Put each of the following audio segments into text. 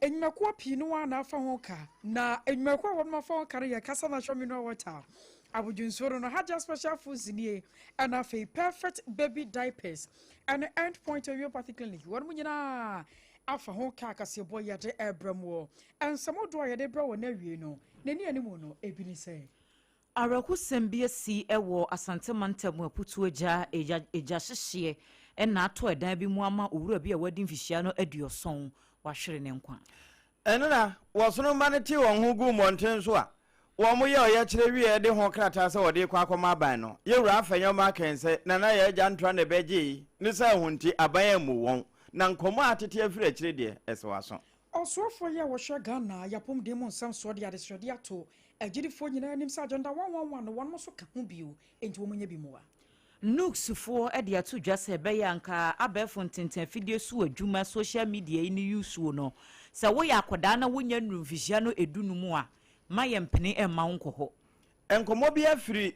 Enyimako pinu na afa ho ka na enyimako won ma fa ho ka ye kasa na hwemi no water abudwunsoro no haja special foods nie and afa perfect baby diapers and end point homeopathic clinic won munyina afa ho ka kase boy yade ebramo and some do yade bra won awie no nani animu no ebini say Araku sembie si ewo asante mantam aputu eja hyehye na ato edan bi mu ama owura bi a wadi mfihia no aduoson wahwere ne nkwa eno na wosono ma ne ti won hu gu monten so a wo mo ye oya kire wie de ho krata se wode kwa akoma aban no yewura afanya ma kense na ye ja ntra na beji ni sa hunti aban mu won na nkomo atete afire kire de esewaso osofo ye wo hwe Ghana yapom de mu nsam so de adesode ato agirifo nyina nim sa agenda 111 no won mo so ka ho bio enti wo munya bi muwa Nuxfo e de ato dwase be yanka abefo ntenten fidie so adwuma social media ni use no se wo ya akoda na wonya nrumfihia no edunu mu a maye mpene e ma nkoho enkomo bi afiri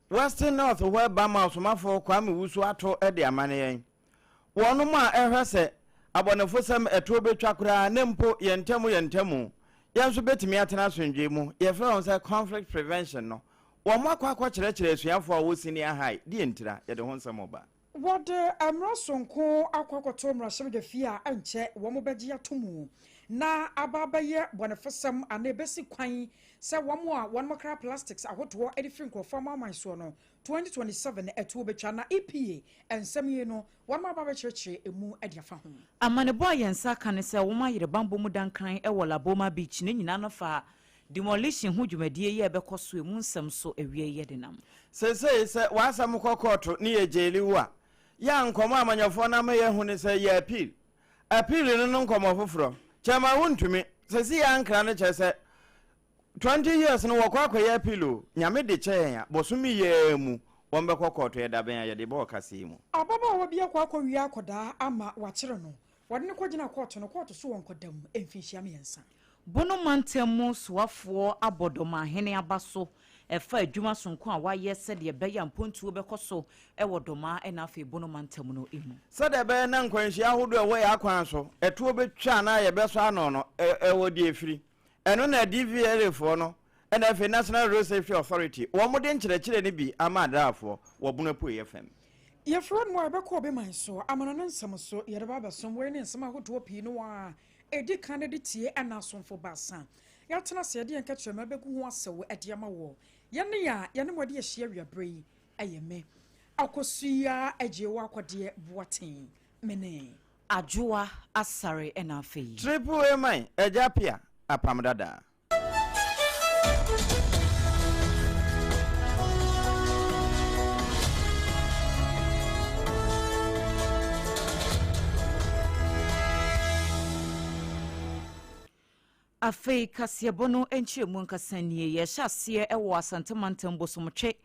Western North where Bama somafo kwame wusu ato e de amane yen wono mu a ehwese abonefo sam eto betwa kura ne mpo yentemu yenso betimi atena sondwe mu ye fra on say conflict prevention no wo mo akwa kyerɛkyerɛ asuafo a wo senior high di entira ye de ho nsɛm oba wode amrasonko akwakoto mrashebe fia anche wo mo beji atomu na ababaye bonefosam anebesi kwan se wo mo a won mokra plastics ahoto edifin krofo maman so no 2027 eto betwa na EPA ensem ye no wo ma ababe kyerɛkyerɛ emu ediafa ho amane boy yensa kan se wo ma yire bambo mu dankran e wo Laboma beach ne nyina no fa demolition hu dwumadie ye bekoso emu nsem so ewie ye denam se wasam kokoto ni ejeliwa ya nkomo amanyafo na me ye hu ne se ya appeal no nkomo foforo chama wontumi se si ya nkra ne chese 20 years no wakwa ya appeal nyame de che ya bosumi ye mu wombe kokoto ye daben ya de bo kase mu ababa wo bia kwa wi akoda ama wakire no wode ne kogina koto no koto so wonkodam emfihia me yensa bono mantemu soafo abodoma hene abaso efa adwuma sonko a waye sede be ya mpontuo bekoso ewodoma na afa bono mantemu no emu sede be na nkwanhia hodo ewo ya akwan so etuo betwa na ye beso ano no ewodi efiri eno na DVLA fo no na afa National Road Safety Authority wo mo de nkyerɛkyerɛ ne bi ama adaafo wo bono po FM ye fro mo abekɔ be man so amano no nsɛm so ye de baba so we ne nsɛm ahodo pii no wa edi candidate ana sonfo basa ya tena se de enka kyerɛ mabegu ho asew ediama wo ye ne ya ye ne mode ye hye awiabrɛ ayeme AKOSUA AGYEIWAA akode boaten mene ADWOA ASARE na afei triple A man ejapia APAM DADAA afei kasebono enchiemu nkasanie ye hyase ewo asantemantam bosomtwe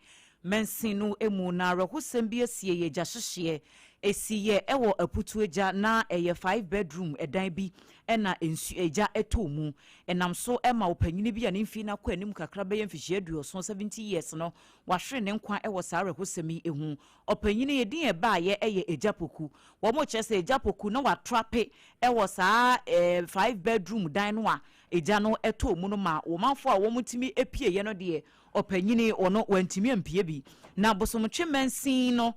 mensinu emu na rahusem bi asie ye gyahyehyɛ esiye ewo aputu eja na eye 5 bedroom edan bi na ensu eja etomu enam so ema opanyini bi ya nemfi na kwa anim kakra be yemfihie aduoso 70 years no wahwere ne nkwa ewo saa rahusem ehu opanyini ye din eba ye eye ejapoku wo mo kyese ejapoku na watrape ewo saa 5 bedroom dan no a eja no etomu no ma wo manfo a wo mutimi epie ye no de opanyini ono wantimi ampie bi na bosomtwe mansin no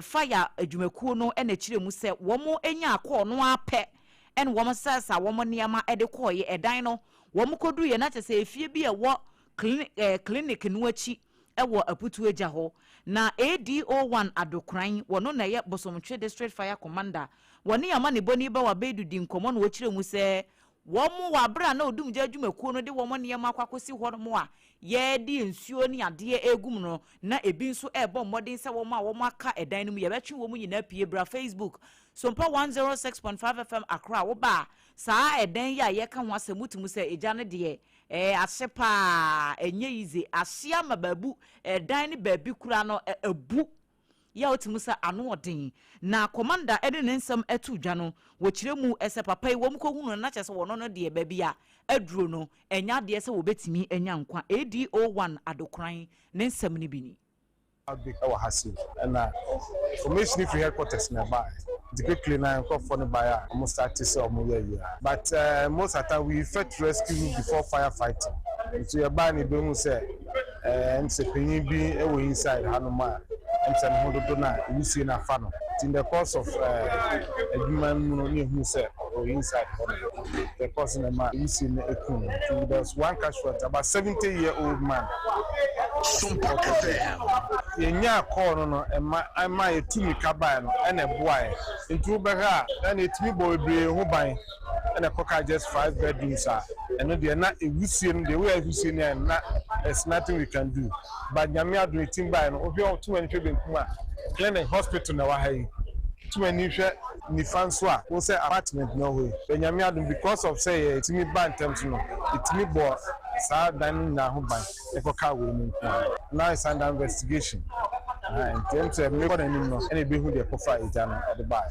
fire adwumakuo no na kyeremu se wo mo enya akọ no apɛ en wo mo sasa wo mo niama de kɔye edan no wo mo kodu ye na kyese efie bi wo clinic no achi ewo aputu eja ho na ADWOA adokran wono na ye bosomtwe district fire commander woni ama ne boni ba wa bedu di nkomo no wo kyeremu se wo mo wabra na odum gya adwumakuo no de wo mo niama akwakosi ho no mo a ye di nsuo ni ade egum no na ebi nso ebo modern se wo ma aka edan no mu ye betwe wo mu nyina pie bra Facebook SOMPA 106.5 FM Accra wo ba saa edan ya ye ka ho asemutum se eja ne de ahyepa enye yize ahya mababu edan ne baabi kura no ebu ya otimusa anu odin na commander ede ne nsam etu dwa no wo kiremu ese papa yi wo mkohunu na kyese wono no de baabi a aduro no enya de ese wo betimi enya nkwa ADO1 adokran ne nsam ni bini outbreak our hassle and information if headquarters nearby quickly now for the buyer almost start to sell more year. But most of the time we first rescue before firefighting. Into your body, don't say, and say, penny be away inside Hanoma, and send Hodona, you see in a funnel. In the course of a human who said, or inside the person of my see in a coon. There's one casualty, about 70-year-old man. Yenya corner and my two cabin and a boy into Baga and a two boy be who buy and a cocker just 5 bedrooms and they're not a wishing the way we see and not there's nothing we can do. But Yamia do it in by and over 2 and 3 clinic hospital now. Too many Nifanswa will say apartment no way. When Yamia because of say it's me band terms no, it's me boy. Sad dining now by the car women. Now it's under investigation. And them to make any be who they profile is at the bar.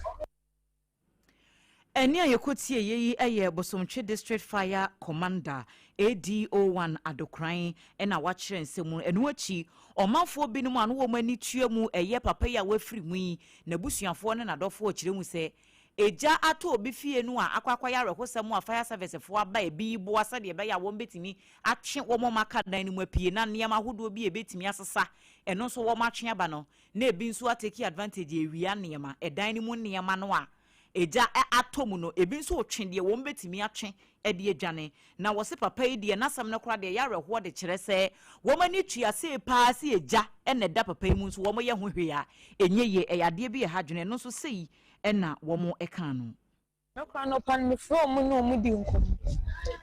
Enya yekotie yeyi eye Bosomtwe District Fire Commander ADWOA Adokran ena wachire nsemu enu achi omanfo binom anu wo mani tuamu eye papa ya wafiri mu na busuafo ne nadofo akire mu se eja ato obi fie nu a akwakwa ya rekosam a fire service fo aba ebi bo asa de be ya wo betimi atwe wo mo maka dan ni mu apie na niam ahodo bi ebetimi asesa eno so wo matwe aba no na ebi nso ateki advantage ewia niam edan ni mu niam no a eja atomu no ebi nso otwende wo betimi atwe ede adwane na wo se papa yi de nasam ne kora de ya reho de kire se wo mani tua se pa se eja ene da papa yi mu nso wo mo ye ho hwe a enye ye eyade bi ye hadwene no so sei ena wo mo eka no nokra no pan me from no mu di nkom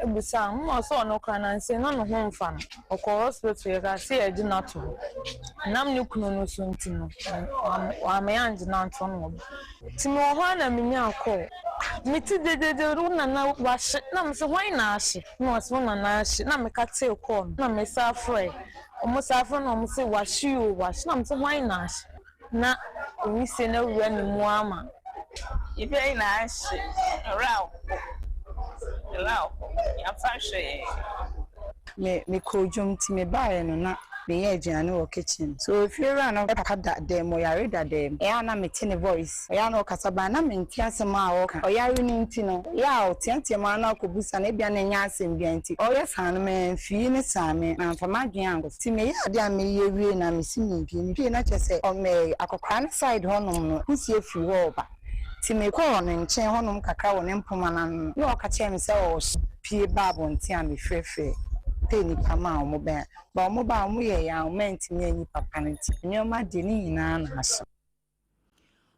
ebusa mo so nokra na nse no ho mfa no okọ hospital ye ka se edi na to nam ne kunu no so ntino wa me anje na nto no timo ho na me nya akọ miti de ru na wa hye na me se hwan na ahye no so na ahye na me ka te kọ na me sa fry omo sa fry na omo se wa hye o wa hye na me se hwan na ahye na omi se na wura ni mu ama if you ain't nice, around, I'm fashion. Me kojum ti me buy no na me ye aduane wo kitchen. So if you run up that dem or yare that dem. E na me tine voice. Ya na okasaba na me nti asema a wo ka. O yare ni nti no. Ya o tiantia ma na kobusa na bia na nya asem bia nti. O ye san me fie ne san me na fama adwen ango. Ti me ya de a me ye wie na me si mi bi na chese o me akokra ne side honom no. Kusie fi ho ba. Ti me ko no nchen honom kakra wo ne mpoma na no. Na o ka che me se o pie babo nti a me frefe. Teni pama omo ba omo ba omo ye ya o menti me anyi papa nti nyoma de ni nyina na aso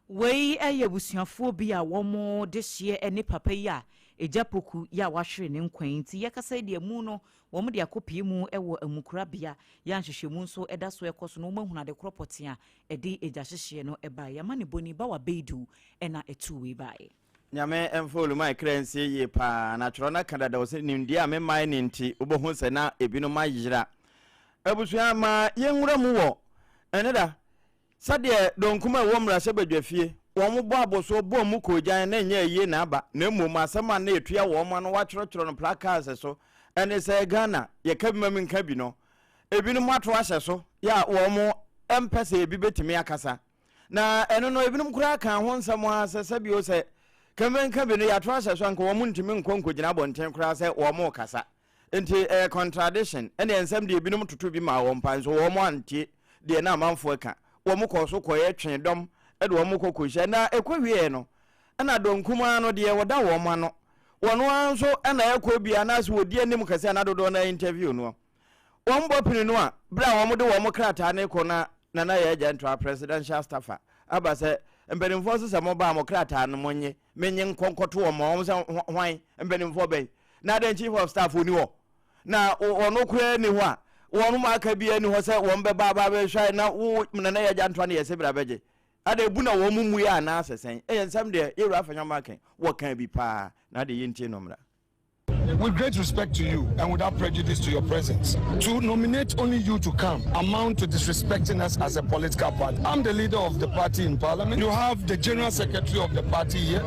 wei eye busuafo bi a wo mo de hye ene papa yi a ejapoku ya wahwere ne nkwan nti yakasa de mu no wo mo de akopie mu ewo amukura bia ya nhwehwemu nso eda so ekoso no mahuna de kropoti a ede eja hyehye no eba ya mane boni ba wa beidu ena etu we bae nyame emfolu mai krense ye pa na tworo na Canada wo se nimdi a me mai ne nti obohu se na ebino ma yira abusua ma yenwura mu wo ene da sade donkuma wo mra se badwafie wo mo bo aboso bo mu kojan na nya ye na aba na mmom asema na etua wo mo no wa tworo no placards so ene se Ghana ye kabima min kabi no ebino mo ato ahye so ya wo mo empese ebi betimi akasa na eno no ebino kura kan ho nsam ha se bi o se Kamen kabine ya twasa so anko wo muntimi nkonko gina bonten kura se wo mo kasa enti contradiction ene ensem de ebinom toto bi ma wo mpan so wo mo antie de na amanfo aka wo mo koso koye twen dom e de wo mo kokohye na ekwawie no ana donkuma no de wo da wo mo no wono anso ana ekwa bia na so wodi anim kase na dodo na interview no wo mbo pini no a bra wo mo de wo mo krata na eko na na ye agent presidential staffer aba se mbenimfo so se mo ba mo krata no monye menye nkonkoto wo mo se hwan mbenimfo ben na den chief of staff oni wo na ono kura ni ho a wonu maka bia ni ho se won be ba be hwai na wo na ya janto na ye se bra beje ada ebu na wo mumu ya na asesen ensam de yeru afanya maken wo kan bi pa na de yintie no mra. With great respect to you and without prejudice to your presence, to nominate only you to come amount to disrespecting us as a political party. I'm the leader of the party in parliament. You have the general secretary of the party here.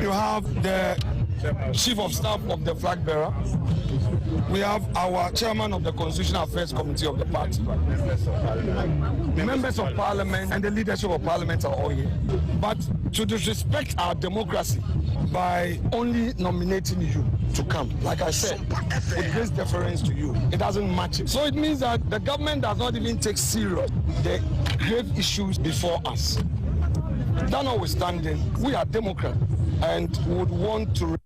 You have the Chief of Staff of the Flag Bearer. We have our Chairman of the Constitutional Affairs Committee of the party. Members of Parliament and the leadership of Parliament are all here. But to disrespect our democracy by only nominating you to come, like I said, with great deference to you, it doesn't match it. So it means that the government does not even take serious the grave issues before us. That notwithstanding, we are Democrats and would want to.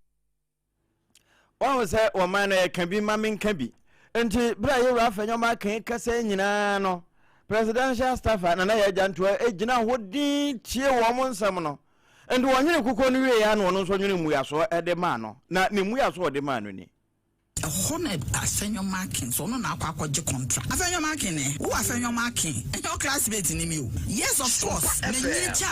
One was said, or man, can be mammy can be. Until Brian Raff and your mark can't say, no. Presidential staff and I agent to a general would cheer woman summoner. And one year cook on the and one also knew we are so at the man. Not name we are so the man. A honored senior marking, so no now contract. Senior marking, who are senior marking? And your classmate in you. Yes, of course.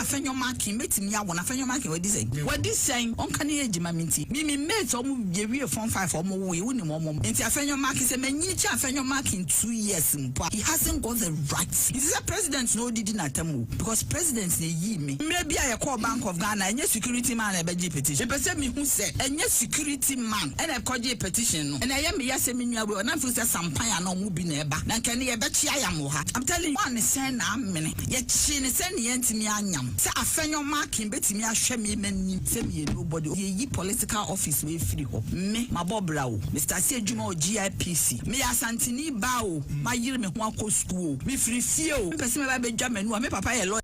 Senior marking, meeting me. I want a senior marking. What this saying? What this saying? On can you Jimaminti? Mimi made some year from 5 or more. We wouldn't more. Into a senior marking, say, Menicha senior marking 2 years. He hasn't got the rights. This is a president, no, did not tell because presidents they me. Maybe I call Bank of Ghana and your security man a budget petition. But me who said, and your security man and a call petition. And I am yes, and I feel some pine no movie neighbor. Now can you bet I am I'm telling you, one is saying I'm many. Yet she is sending to me. I am. Say a friend your marking, bet me, I share me, men, send me nobody. Ye political office way free hope. Me, my Bob Brow, Mr. Sejumo GIPC. Me, a Santini Bow, my year me one co school. Me free feel. Person by Benjamin, who me papa a lawyer.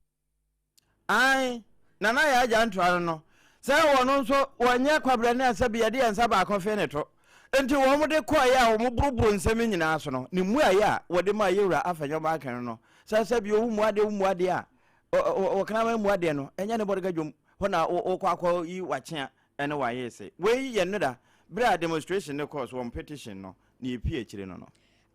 Aye, Nana, I don't know. Say one also, 1 year quabrana, Sabiadi and Saba Confeneto. Until one de choir or Mobro and Semin National, Nimuaya, what the Mayura after your marker. So I said, you Mwadia or Kama Mwadiano, and anybody got you when I or you watching and a why say. Way another, Bra demonstration, of course, one petition, no, near PhD no.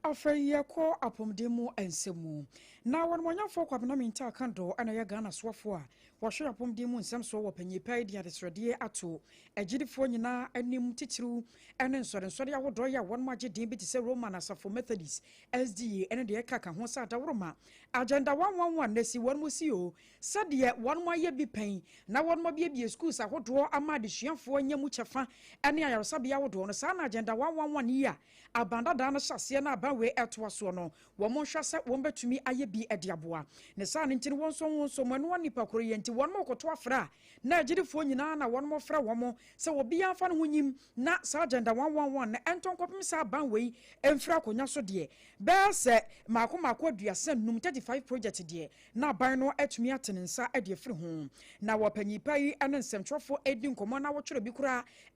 After ye call upon demo and semu. Now, when your folk have not inta candle and a Ghana swafua, wash upon demo and some so open ye paid ya this ready at all. A Gidifonina and Nim Titru, and then so I would draw ya 1 magic dimby to say Roman as for Methodist, SDA, and the Ekaka Honsa da Roma. Agenda 111, they see 1 museo, said yet 1 more year be paying. Now 1 more baby schools I would draw a madish for Yamuchafa, and I Sabia would draw a son agenda 111 year. Abanda Dana Shasiana Bawe Etwasono, Woman Shasa wombe to me aye be a diabua. Nesan into 1 song so when 1 nipakuri into 1 more cotoa na Gidifonina 1 more fra woman, so will be a fan winim, not Sergeant 111, Anton Copmisa Banway, and Fraco so dear. Bear said, Makoma Quadria sent Num 35 project dear. Now by no at me at and sa at your free home. Now a penny pay and then some truffle aiding command our children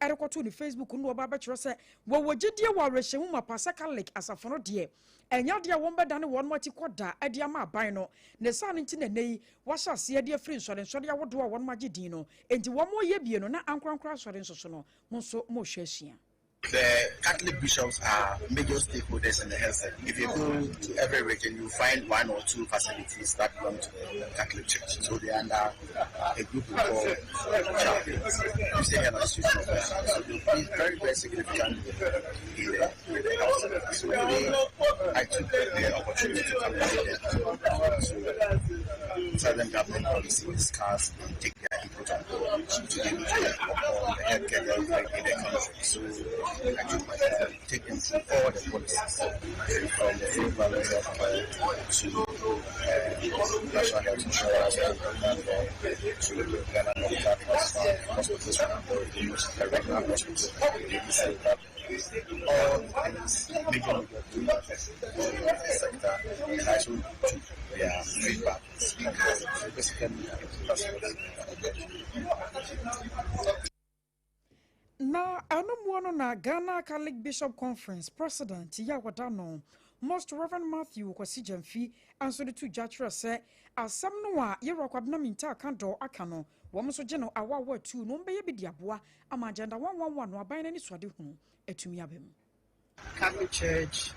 at a to the Facebook no Baba said, well, what did you want Reshuma Pasaka Lake as a phono dear? And Yadia womba done 1 more quadra, a diama bino, Nesan into the nay, was a see a dear friend, so and so I would do 1 magidino, and 1 more year be no uncle cross or in so Monso Moshe. The Catholic bishops are major stakeholders in the health sector. If you go to every region, you find 1 or 2 facilities that belong to the Catholic Church. So they are under a group we call chaplains. You say an institution of health. So they play very, very significant in the health sector. So today, I took the opportunity to come to tell them government policy, discuss, and take their input on board to the healthcare development in the country. So I took my time to take them through all the policies from the free balance of to national health insurance to Ghana medical trust fund, hospitals from the use the regular hospitals, the set up all things major sector and also to their feedback. So basically, that's what na anomuano na Ghana Catholic Bishop Conference President Yawadano Most Reverend Matthew Kwasi and so the 2 judges say asam no a yerokwabna minta kando akano womo geno awa 2 no be diaboa ama agenda 111 no aban ni swade hu etumi abem. Catholic Church,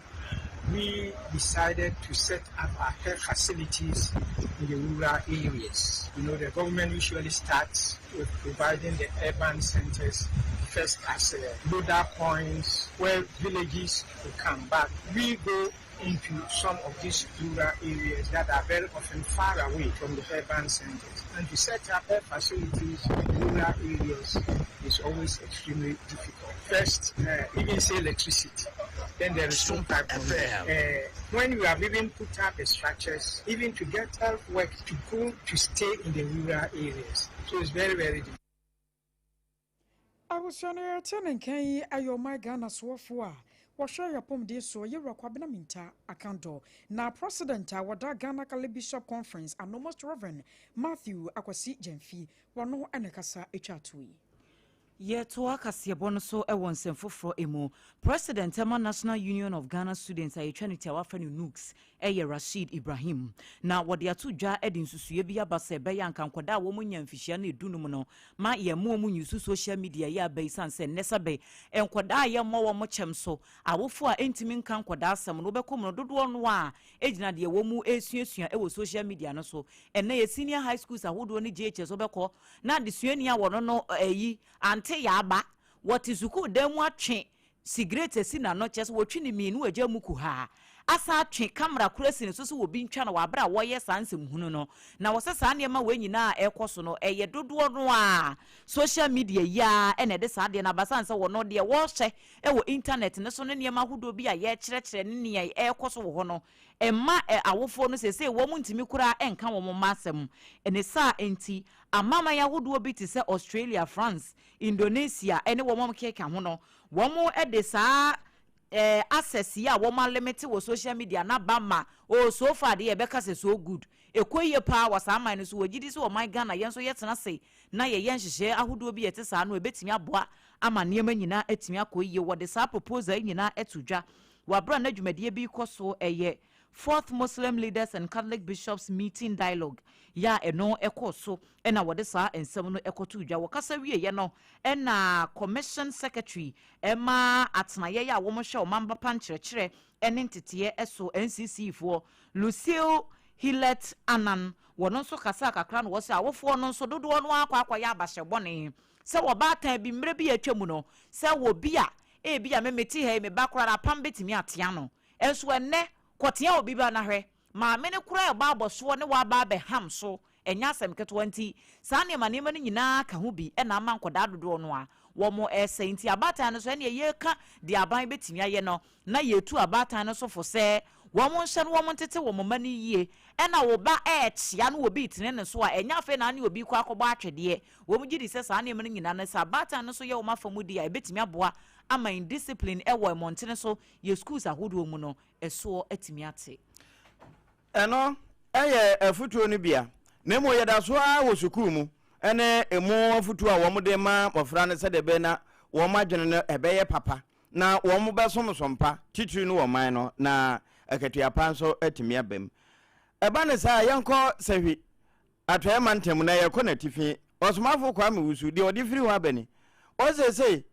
we decided to set up our health facilities in the rural areas. You know, the government usually starts with providing the urban centers first as nodal points where villages will come back. We go into some of these rural areas that are very often far away from the urban centers. And to set up health facilities in rural areas is always extremely difficult. First, even say electricity, then there is SOMPA when you have even put up the structures, even to get health work to go to stay in the rural areas. So it's very, very difficult. I was trying to tell you, ayo my Ghana swafua. Washa ya pom de so ye rakwabena minta account na president wada Ghana Kale Bishop Conference and almost Reverend Matthew Akwasi Jemfi wano anekasa echatui. Ye toa kasiebono so ewon semfofro emu President Emma National Union of Ghana Students a trinity awafani Nooks eye Rashid Ibrahim na wode atu dwa edin susue bia base be ya nkankwada wo munya mfihia na edunum no ma ye mo mu nyusu social media ya be sanse nesabe enkwada ye mo wo mo chem so awofo a entimi nkankwada asem no bekom no dodo no a ejina de wo mu esuasua ewo social media no so enne ye senior high schools ahodo ni JHS obekọ na de suani a wono no ayi ante ya aba what is ku demu atwe cigarette si na no chese wotwi ni mi no agya muku ha asa atwe camera kurasi ne so so wo bi ntwa na wabra wo ye sansem hunu no na wo sesa ne ma we nyina ekoso no eye dodo no a social media ya ene de sa de na basanse wo no de wo hye wo internet ne so ne ma hudo bi a ye kyerɛkyerɛ ne ne ekoso wo ho no emma awofo no sese wo mu ntimi kura enka wo masem ene sa enti amama ya hudo bi te se Australia, France, Indonesia ene wo mom keka ho no wo mo de sa access ya wo ma limit wo social media na bama o so far de ebeka se so good ekoye pa wa sa man so wogidi so my Ghana yen so yetena se na ye yen hyehe ahodo bi yete sa no ebetimi aboa ama niema nyina etimi akoye wo de sa proposal nyina etudwa wa bra na dwumadie bi koso eye Fourth Muslim Leaders and Catholic Bishops Meeting Dialogue ya eno ekoso ena wode sa ensem no ekoto dwa wokasa wie ye no ena Commission Secretary Emma Atnaye ya wo mo hwe o mamba pankyerɛkyerɛ ene ntete eso NCC fo Lucille Hillet Anan wono nso kasa kakra no wo se awofo no nso dodo no akwa ya abahyebɔne se wo baatan bi mre bi atwamu no se wo bia bia memeti he me bakora na pam betimi atea no enso enne kotia obi ba na hwe ma me ne kura ba aboso ne wa ba be ham so enya asem keto anti sa ne ma ne ma nyina ka ho bi e na ama nkoda dodo no a wo mo senti abatan no so ne ye ka de aban betimi aye no na ye tu abatan no so fo se wo mo hye no wo mo tete wo mo mani yie e na wo ba chia no obi tene ne so a enya fe na ne obi kwa akọba atwede wo mo gidi se sa ne ma nyina na sa abatan no so ye wo mafamu di a betimi aboa ama indiscipline ewo montene so ye schools ahodo mu no eso etimi ate eno eye afutuo no bia na mo yeda so a wo school mu ene emo afutuo a wo mo de ma mofra ne se de be na wo ma dwene no ebeye papa na wo mo be sompa titiri no wo man no na akatua panso etimi abam eba ne sa yenko sehwi atwa mantem na ye kona tifi osomafo kwa me wusu de odi firi ho abani o se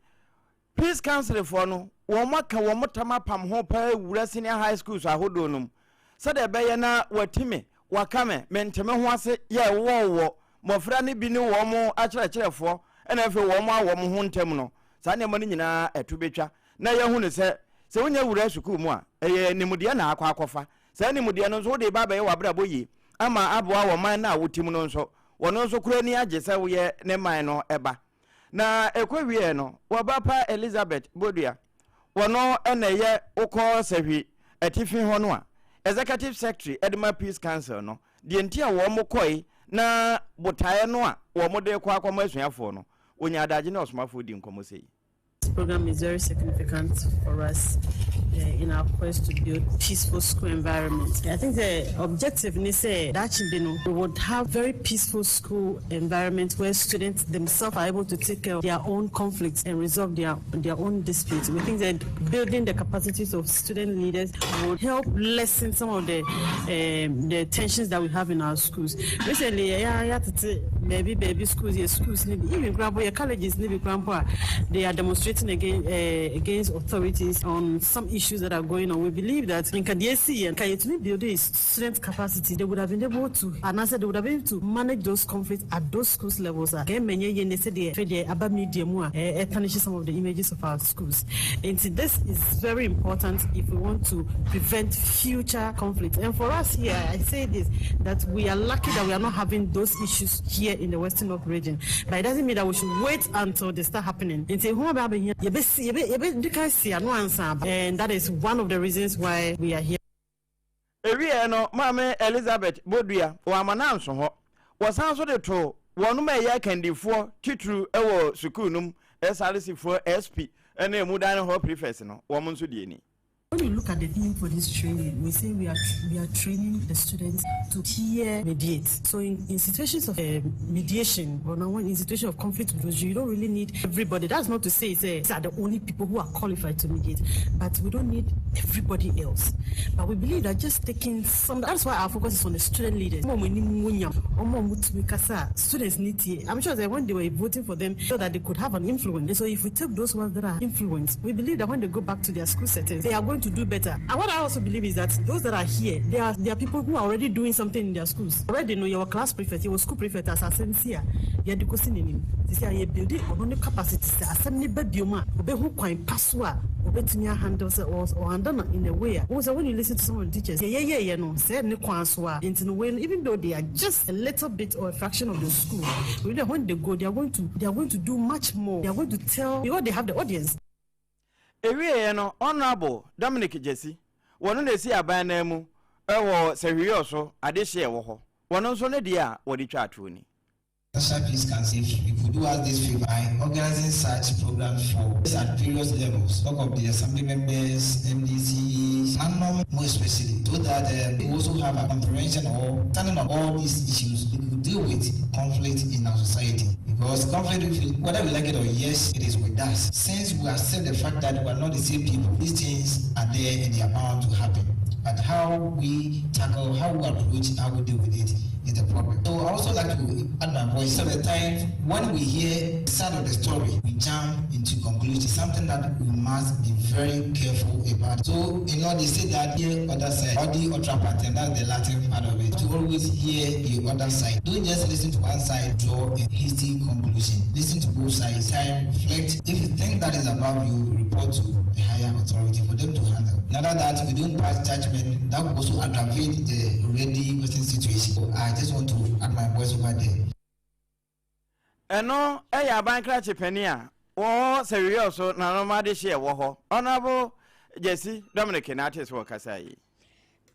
Peace Council for no womaka womotama pam ho pa wura senior high schools ahodo num sade be na watime wakame menteme ho ase ye wo mofra ne bi ne wo mo akyerɛkyerɛfo ena fe wo mo awo mo ho ntem no sa ne mo nyina etubetwa na ye hu ne se wonya wura school mu a eye nimude na akwakofa sa nimude no so de ba ba ye wabra boyi ama aboa wo man na wotim no nso wono nso kura ni agye se wo ye ne man no eba na ekwewie no wabapa Elizabeth Bodua wono eneye ukọ sehwi atifi ho no a executive secretary Edma Peace Council no de ntia wo mo koi na botae no a wo mo de kwa akọma asuafo no onya adaje na osomafo di nkomo sei. This program is very significant for us in our quest to build peaceful school environment. I think the objective is that we would have very peaceful school environment where students themselves are able to take care of their own conflicts and resolve their own disputes. We think that building the capacities of student leaders would help lessen some of the tensions that we have in our schools. Recently, baby schools, even colleges, they are demonstrating against authorities on some issues issues that are going on, we believe that in KDSC and Kayetumi building student capacity, they would have been able to, and I said they would have been able to manage those conflicts at those schools levels. Again, many they said they about medium tarnishes some of the images of our schools. And this is very important if we want to prevent future conflicts. And for us here, I say this, that we are lucky that we are not having those issues here in the Western North region. But it doesn't mean that we should wait until they start happening. And that is one of the reasons why we are here. No, Mama Elizabeth Bodria, or Amananso, was answered the troll. One may ya can defer Titru Ewo Sukunum, SRC for SP, and a Mudana Ho professional, woman Sudieni. When you look at the theme for this training, we say we are training the students to peer mediate. So in situations of mediation, or now in situations of conflict resolution, you don't really need everybody. That's not to say these are the only people who are qualified to mediate, but we don't need everybody else. But we believe that just taking some, that's why our focus is on the student leaders. Students need to, I'm sure that when they were voting for them, so that they could have an influence. And so if we take those ones that are influenced, we believe that when they go back to their school settings, they are going to do better. And what I also believe is that those that are here, they are people who are already doing something in their schools. Already know your class prefect, your school prefect as a sincere. You are discussing in him. This is a building on the capacity. Assembly bedroom, obey who can password, obey to near handles or handle in a way. Also, when you listen to some of the teachers, you know, say no kwanswa into the way, even though they are just a little bit or a fraction of the school, when they go, they are going to do much more. They are going to tell because they have the audience. No, Honorable Dominic Jesse, one they see a banemu, serioso, addition, one also nedia, what the chat rooney. Please can say if you could do us this favor by organizing such programs for at various levels, talk of the assembly members, MDCs, and more especially, so that we also have a comprehension or standing on all these issues we could deal with conflict in our society. Because conflict, whether we like it or yes, it is with us. Since we accept the fact that we are not the same people, these things are there and they are bound to happen. But how we tackle, how we approach, how we deal with it is the problem. So I also like to add my voice. Some of the times when we hear the side of the story, we jump into conclusion. Something that we must be very careful about. So they say that hear other side, or the other part, and that's the Latin part of it. To always hear the other side. Don't just listen to one side, draw a hasty conclusion. Listen to both sides, time, reflect. If you think that is above you, report to the higher authority for them to handle. Now that we don't pass judgment, that will also aggravate the already Western situation. So I just want to add my voice over there. And no, a bank penia, or serioso, Nanoma share woho. Honorable Jesse Dominic Natis Wakasai.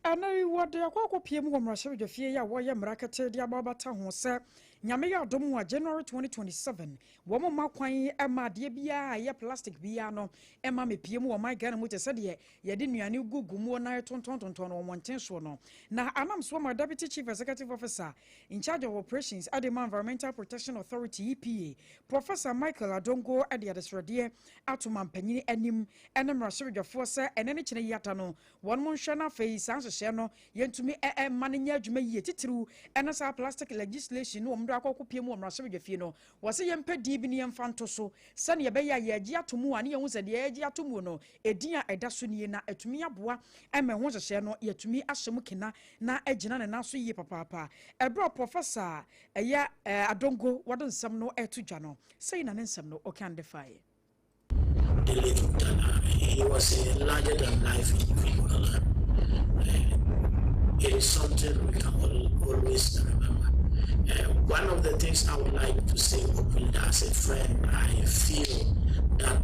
And I what the Aqua PM from Russia, the Fia, Waya Mrakate, the Ababata, who said, Yamea Domua, January 2027. Woman Makwai, Emma, Diabia, ya plastic biano, Emma, me PM, or my gun, which I said, ye didn't you new Google more night ton or 110. Now, Anam Swama, Deputy Chief Executive Officer in charge of operations at the Environmental Protection Authority, EPA, Professor Michael Adongo at the Adesradia, Atuman Penny, Enim, Enem Rasuri Force, and any Yatano, one Monshana face, Shano, yen to me a mania jume yetitru, and as our plastic legislation, Drako Piemo Rasuri Fino, was a yempe dibini and fantoso, Sunny Beya Yagia to Mu and Yons at the Yagia to Muno, a dear Edasuniana, a Tumia Bois, and my was a shano, yet to me Ashamukina, na Ejinan and Nasu ye papa, a bro professor, a ya Adongo, what does some no air to Jano, saying an some no or can defy. The little Dana, he was a larger than life individual. It is something we can always remember. One of the things I would like to say openly as a friend, I feel that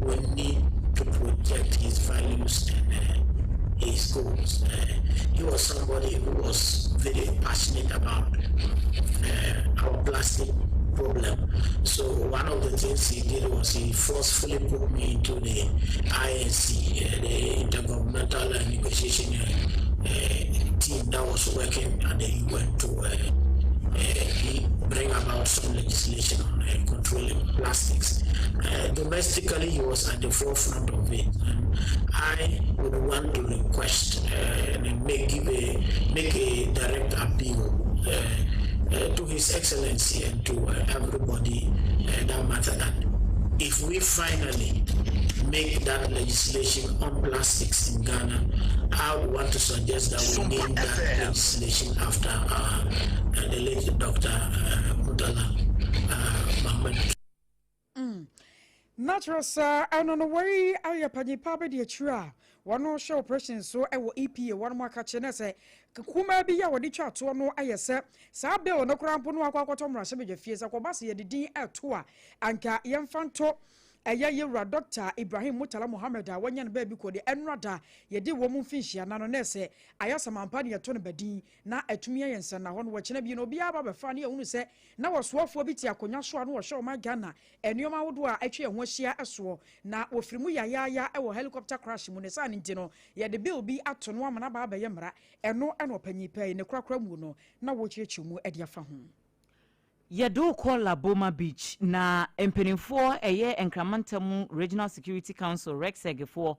we need to project his values and his goals. He was somebody who was very passionate about our plastic problem. So one of the things he did was he forcefully put me into the INC, the Intergovernmental Negotiation team that was working at the UN to bring about some legislation on controlling plastics. Domestically, he was at the forefront of it. And I would want to request and make a direct appeal to His Excellency and to everybody that matter that if we finally make that legislation on plastics in Ghana, I would want to suggest that we name that legislation after the late Dr. Mutala Mohammed. Natural sir, I don't know where I am. Pani Papa de Chua. One show operation so I will EPA one more catch and say, Kuma be ya wadi chat to no I say, Sabe or no cramp no aquatom rashabe fears a cobasi the D at tour and ka yamfanto. Ayayewura Dr. Ibrahim Mutala Mohammed a wanyan baby ko de enrada ye de wo mu finhia na no nese ayasa mampani ye to ne badin na atumi yensa na hono wachena bi no bia ba befa ne ehunu se na wosoafo bi ti akonya so no wo hwe ma Ghana enioma wodo a atwe ho hia eso na wofirimu yaya e wo helicopter crash mu ne sa ne ntino ye de bill bi ato no amana ba ba ye mra eno panyi pai ne krakra mu no na wo chiechi mu ade afa ho. Yedo call Boma Beach na empenifo eye enkramantamu Regional Security Council Rexeg for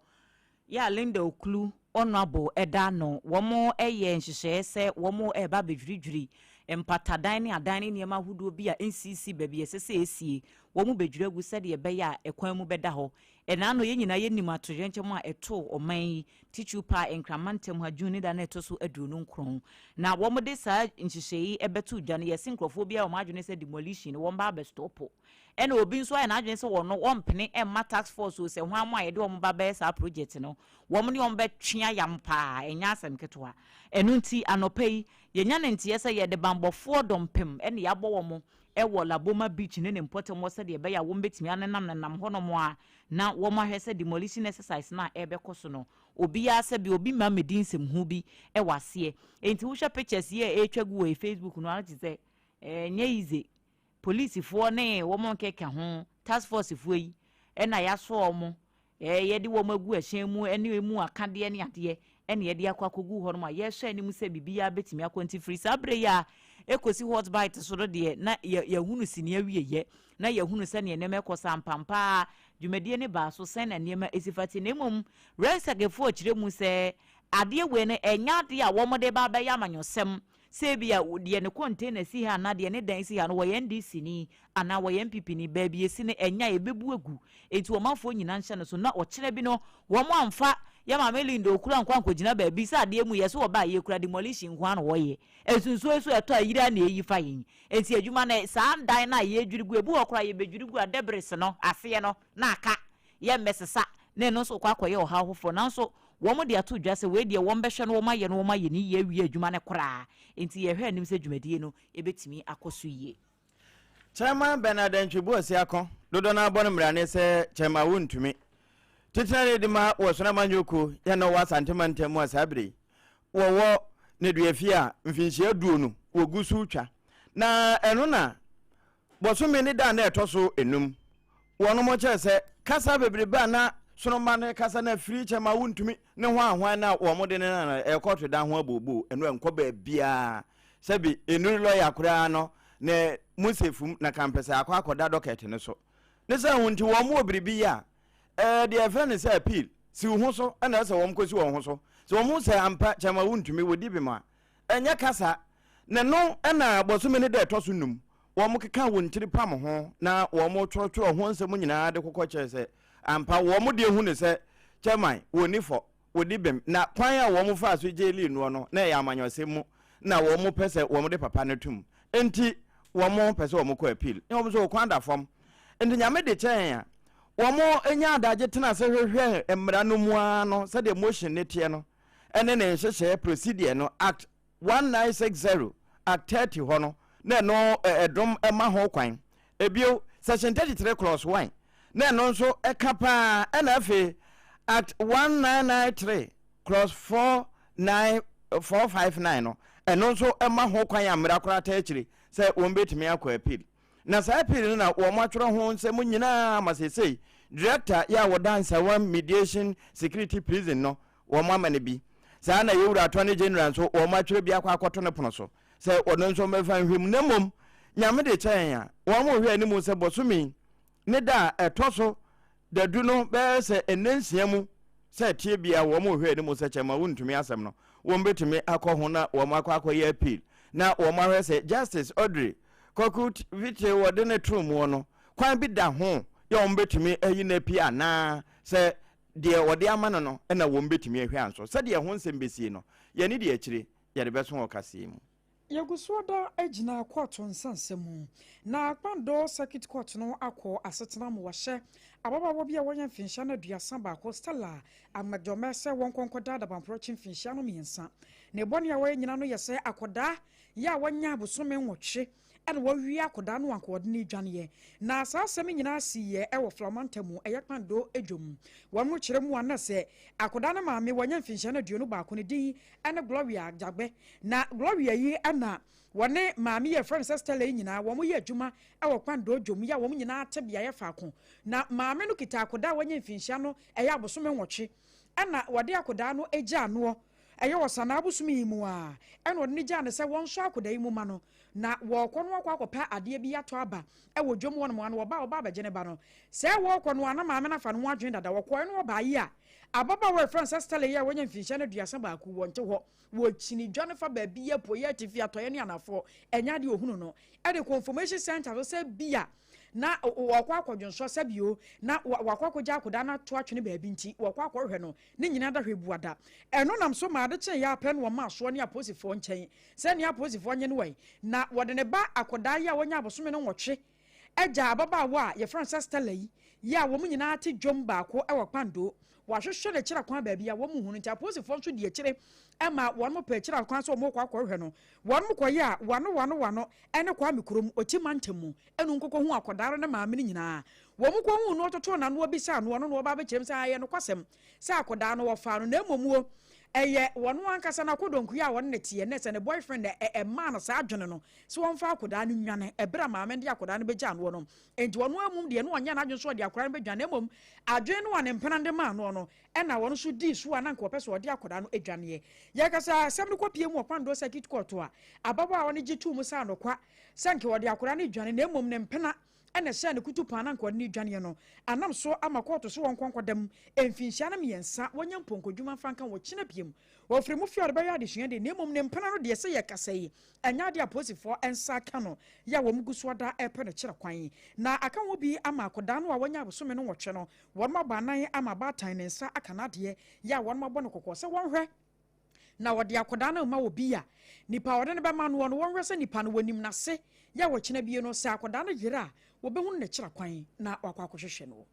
ya Linda Oklu honorable eda no womo eye nhihye se womo eba bedwidwiri empatadan ne adan ne niema hudo bi a NCC baby esese esie womo bedwira gu se de ebe ya ekwan mu beda ho ena no ye nyina ye nim atoyenkyem a eto oman tichupa enkramantam ha juni da na eto so adunu nkron na womo de sa nhihye ebetu dwane ye sinkrofo bia o madwene se demolition womba be stopo ena obi nso ya na adwene se wono wompene emma task force o se ho amu aye de womba be sa project no womo ne womba twia yampa enya asem ketwa enu nti anopai ye nya ne ntie se ye de bambofo dompem ena yabo womo ewo Laboma Beach ne important wo se de be ya wo betimi anenam hono mo a na wo ma hwese demolition exercise na ebe koso no obi ya se bi obi ma medin sem hu bi e wase enti wo hwe pictures ye etwagu we Facebook no ati se nye ize police fo ne wo mo keka ho task force fo yi e na ya so mo ye de wo magu ahyen mu ene mu akade ne ade ene ye de akwakogu ho no ma ye hwe anim se bibia betimi akonti free sabre ya ekosi hot bite so de na ya hunu sini awieye na ya hunu se ne neme kosa mpampa dwumadie ne ba so sen na niema esifati ne mum resagefo akire mu se ade we ne enya ade a wo mode ba ba ya amanyosem se bia de ne container si ha na de ne dan si ha no wo NDC ni ana wo MPP ni ba bia si ne enya ebebu egu enti wo mafo nyina nhye ne so na okire bi no wo mo amfa ya ma Melinda okura nkwanko gina ba bi sa ade mu yeso wo ba ye kura demolition nkwa no wo ye esunso esu eto ayira na eyi fa yin enti adwuma na sa dan na ye dwirigu ebu okura ye bedwirigu adebres no afe no na aka ye mesesa na no so kwakọ ye oha hofo na so wo mo de ato dwa se we de wo mbehwe no wo ma ye ni ye wi adwuma ne kora enti ye hwe anim se dwumadie no ebetimi akoso yie. Chairman Bernard Nchibuosi akon dodo na abọ mrane se chairman wuntumi titinare di ma wo sona manyoko ya no wa santimantem wa sabre wo ne duafi a mfinhia duonu wo gusu twa na eno na bosome ne da na etoso enum wono mo che se kasa bebrebe na sono ma ne kasa na free chema wuntumi ne ho ahwan na wo mo de ne na ekoto da ho abobo eno enko ba bia sebi enu lo yakura no ne musefum na kampesa akwakoda docket ne so ne se hunti wo mo obribi ya the friend say appeal si wo so na se wo mkosi wo ho so so wo se ampa chama wuntumi wodi bi ma enya kasa ne no na bosome ne da etoso num wo mo keka wontiri pam ho na wo mo twotwo ho nsem nyina de kokko se ampa wo mo de hu ne se chairman woni fo wodi bem na kwan a wo mo fa so jeli no no na ya amanyose mu na wo mo pese wo mo de papa ne tum enti wo mo pese wo mo ko appeal e wo mo so kwan da fam enti nyame de chen ya womo enya adaje tena se hwehwe emra no mu ano se de motion ne tie no ene ne nhyehyɛ procedure no act 1960 act 30 ho no na no edom ema ho kwan ebio section 33 clause 1 na no nso ekapa ena afi act 1993 clause 49459 no eno nso ema ho kwan amra kora ta akiri se wombetimi akọ appeal na sa appeal na wo matworo ho nsem nyina masesei director ya wodansa one mediation security prison no wo mamane bi sa na yewura attorney general so wo matworo bi akọ akoto ne pono so se wono nso mefa hwem nemom nyame de chen ya wo mo hwe animu se bosumi ne da etoso da du no be se enansia mu se tie bia wo mo hwe animu se chema wuntumi asem no wo mbetumi akọ ho na wo makọ ye appeal na wo mahwe se justice Audrey Kokut vite wode ne trum wono kwan bi da ho ya ombetumi ayi na pia na sɛ deɛ wɔde ama no ɛna wɔn betumi ahwɛ anso sɛ deɛ ho nsɛm besie no yɛ ne deɛ akyire yɛde bɛso wɔ kaseɛ mu Yagusuada ejina court on sansemu na akpando circuit court no akọ asetena mu wahye ababa wo bia wonye mfinhia na duasa ba ko Stella amadome se won konkoda da bamprochi mfinhia no miensa na ebone a wo nyina no yese akoda ya wonya abosome nwotwe ene wo wi akoda no ankode ne dwane na asasem nyina siye e wo flamantamu eyakpando edwom won mu kire mu ana se akoda no maame wonya mfinhia na duonu ba ko ne di ene Gloria Jagbe na Gloria yi ana wone maame ye friend Stella nyina wo mu ye adwuma e wo kwando odwom ya wo mu nyina atebia ye faako na maame no kita akoda wonya mfinhia no eya abosome nwotwe ana wode akoda no egya no eye wosana abusumi mu a eno ne gya ne se won so akoda yi mu ma no na wo kono akwa ade bi ato aba e wo dwom won mo no wo ba abagye ne ba no se wo kono ana maame na fa no adwen dada wo ko eno ba yi a ababa we friends Stella ye wonya mfinhia na duasa ba ku wonte ho wo chini dwane fa ba bi ye poye tifi atoye ne anafo enya de ohunu no e de confirmation center so se bia na wakwa akwadwonso sabio na wakwa akogya akoda na to atwene ba bi nti wakwa akohwe no ne nyina da hwebuada eno nam so ma ade chen ya apɛ no ma so ne aposifo nkyɛn sɛ ne aposifo nye ne wai na wɔde ne ba akoda ya wonya abosome no nwɔtwe agya ababa wa ye Francis Stella yi ya wo mu nyina ate dwom ba ko e wakpando wahwehwe ne kyira kwan ba bia wo mu hunu nti aposifo nso de kyire ema won mo pa kyira kwan so mo kwa akohwe no won mo koye a wano ene kwa mikurom otimantamu enu nkoko hu akodare ne maame nyina wo mo ko hu no toto na no obisa no no ba bekyerem sɛ aye no kwasem sɛ akoda no wofa no na emomuo eye won wankasa na kodonku ya won ne tie ne sɛ ne boyfriend e ma no sa adwene no so won fa akoda no nwane ebra maame de akoda no begya no no enti won amum de no onya na adwene so de akoda no begya na emom adwene no wane mpana de ma no ɛna won so di so ana nko pɛ so de akoda no edwane ye kasa sɛm no kopie mu opando circuit court a ababa won gye tu mu sa no kwa sanke wo de akoda no edwane na emom ne mpana ene sha ne kutu pana nko ne dwane no anam so ama court so won konkodam emfinhia na miensa wonya mponkodwuma fanka wo kyena piem wo firi mu fiore ba ya de hwea de nemom ne mpana no de se ye kasa yi anya de aposifo ensa ka no ya wo mguso da epe ne kyera kwan na aka wo bi ama akoda no a wonya abosome no wotwe no won mabanan ama batan ne nsa aka na de ya won mabɔ no kokɔ se won hwɛ na wode akoda na ma wo bia nipa wode ne ba ma no won hwɛ se nipa no wonim na se ya wo kyena bie no se akoda no yera wobehun ne kyera kwan na wakwa akohwehwɛ no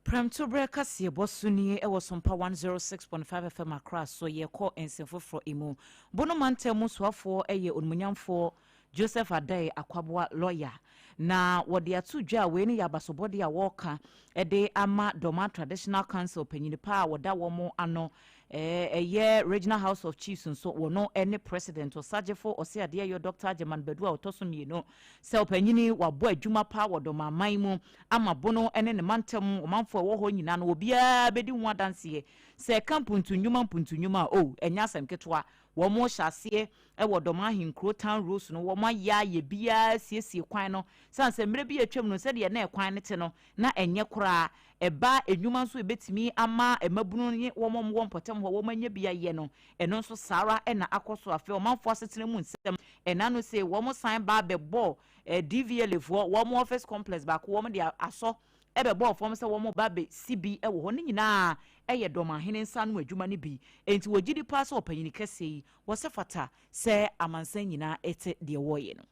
Premto breka sie bosuni e SOMPA 106.5 FM Accra so ye call ensefofro emu bono mantemu soafo eye onmunyamfo Joseph Adai Akwaboa lawyer na wode atu dwa we ne yabasobode a woka ede ama Doma Traditional Council panyinipa woda wo mo ano eye Regional House of Chiefs nso wono ene president osagefo osiade ye Dr. German Bedu a otosomie no se opanyini wabo adwuma pa wodoma manmu ama bono ene ne mantem omanfo wo ho nyina no obia bedi hu adanse se kampuntu nnwuma o enya asem ketwa wo mo hyase e wodoma hinkro town rules no wo ma ya ye bia siesie kwan no sanse mre bi atwam no se de na kwan ne te no na enye kora eba enwuma nso ebetimi ama emabunu ne wo mo wo potem ho wo manya bia ye no eno nso sara e na AKOSUA afi o manfo asetene mu nsem ena no se wo mo sign ba bebo DVL fo wo mo office complex ba ko wo mo de aso ebe bo fom se wo mo ba be CB e wo ho ne nyina eye doma hene nsa no adwuma ne bi enti wogidi pa so opanyini kase yi wo se fata se amansan nyina ete de wo ye no